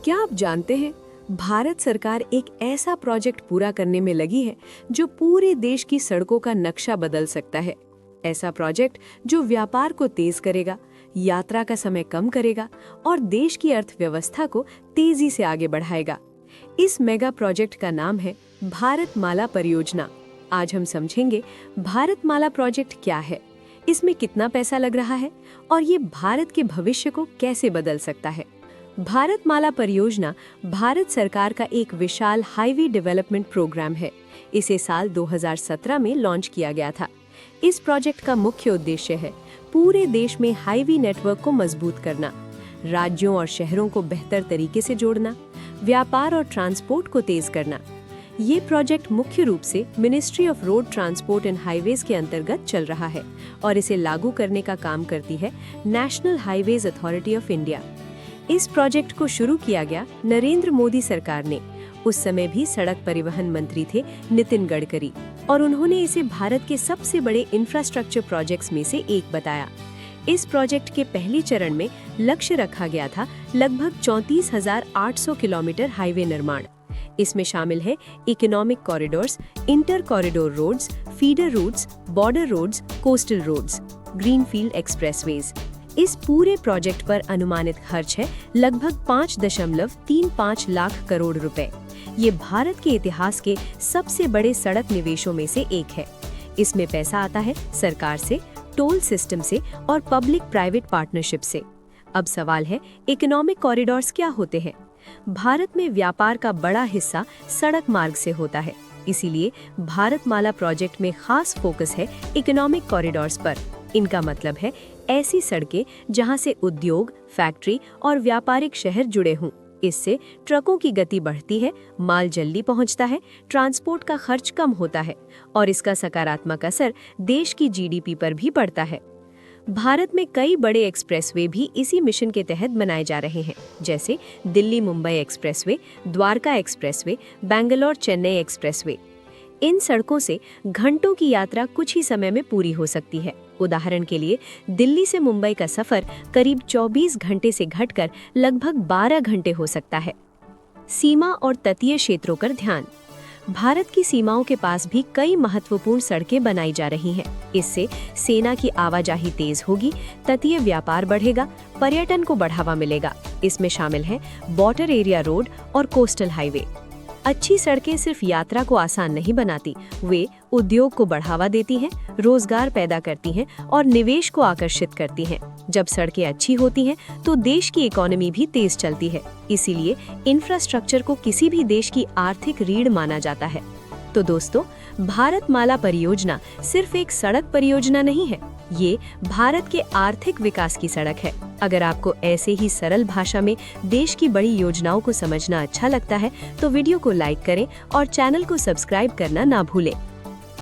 क्या आप जानते हैं, भारत सरकार एक ऐसा प्रोजेक्ट पूरा करने में लगी है जो पूरे देश की सड़कों का नक्शा बदल सकता है। ऐसा प्रोजेक्ट जो व्यापार को तेज करेगा, यात्रा का समय कम करेगा और देश की अर्थव्यवस्था को तेजी से आगे बढ़ाएगा। इस मेगा प्रोजेक्ट का नाम है भारतमाला परियोजना। आज हम समझेंगे भारतमाला प्रोजेक्ट क्या है, इसमें कितना पैसा लग रहा है और ये भारत के भविष्य को कैसे बदल सकता है। भारतमाला परियोजना भारत सरकार का एक विशाल हाईवे डेवलपमेंट प्रोग्राम है। इसे साल 2017 में लॉन्च किया गया था। इस प्रोजेक्ट का मुख्य उद्देश्य है पूरे देश में हाईवे नेटवर्क को मजबूत करना, राज्यों और शहरों को बेहतर तरीके से जोड़ना, व्यापार और ट्रांसपोर्ट को तेज करना। ये प्रोजेक्ट मुख्य रूप से ministry of road transport and highways के अंतर्गत चल रहा है और इसे लागू करने का काम करती है national highways authority of India. इस प्रोजेक्ट को शुरू किया गया नरेंद्र मोदी सरकार ने। उस समय भी सड़क परिवहन मंत्री थे नितिन गडकरी और उन्होंने इसे भारत के सबसे बड़े इंफ्रास्ट्रक्चर प्रोजेक्ट्स में से एक बताया। इस प्रोजेक्ट के पहले चरण में लक्ष्य रखा गया था लगभग 34,800 किलोमीटर हाईवे निर्माण। इसमें शामिल है economic corridors, inter corridor roads, feeder routes, border roads, coastal roads, greenfield expressways. इस पूरे प्रोजेक्ट पर अनुमानित खर्च है लगभग 5.35 लाख करोड़ रुपए। ये भारत के इतिहास के सबसे बड़े सड़क निवेशों में से एक है। इसमें पैसा आता है सरकार से, टोल सिस्टम से और पब्लिक प्राइवेट पार्टनरशिप से। अब सवाल है, इकोनॉमिक कॉरिडोर्स क्या होते हैं? भारत में व्यापार का बड़ा हिस्सा सड़क मार्ग से होता है, इसीलिए भारतमाला प्रोजेक्ट में खास फोकस है इकोनॉमिक कॉरिडोर्स पर। इनका मतलब है ऐसी सड़कें जहां से उद्योग, फैक्ट्री और व्यापारिक शहर जुड़े हों। इससे ट्रकों की गति बढ़ती है, माल जल्दी पहुंचता है, ट्रांसपोर्ट का खर्च कम होता है और इसका सकारात्मक असर देश की जीडीपी पर भी पड़ता है। भारत में कई बड़े एक्सप्रेसवे भी इसी मिशन के तहत बनाए जा रहे हैं, जैसे Delhi Mumbai expressway, Dwarka expressway, Bangalore Chennai expressway. इन सड़कों से घंटों की यात्रा कुछ ही समय में पूरी हो सकती है। उदाहरण के लिए दिल्ली से मुंबई का सफर करीब 24 घंटे से घटकर लगभग 12 घंटे हो सकता है। सीमा और तटीय क्षेत्रों पर ध्यान। भारत की सीमाओं के पास भी कई महत्वपूर्ण सड़कें बनाई जा रही हैं। इससे सेना की आवाजाही तेज होगी, तटीय व्यापार बढ़ेगा, पर्यटन को बढ़ावा मिलेगा। इसमें शामिल है बॉर्डर एरिया रोड और कोस्टल हाईवे। अच्छी सड़कें सिर्फ यात्रा को आसान नहीं बनाती, वे उद्योग को बढ़ावा देती हैं, रोजगार पैदा करती हैं और निवेश को आकर्षित करती हैं। जब सड़कें अच्छी होती हैं तो देश की इकोनॉमी भी तेज चलती है। इसीलिए इंफ्रास्ट्रक्चर को किसी भी देश की आर्थिक रीढ़ माना जाता है। तो दोस्तों, भारतमाला परियोजना सिर्फ एक सड़क परियोजना नहीं है, ये भारत के आर्थिक विकास की सड़क है। अगर आपको ऐसे ही सरल भाषा में देश की बड़ी योजनाओं को समझना अच्छा लगता है तो वीडियो को लाइक करें और चैनल को सब्सक्राइब करना ना भूलें।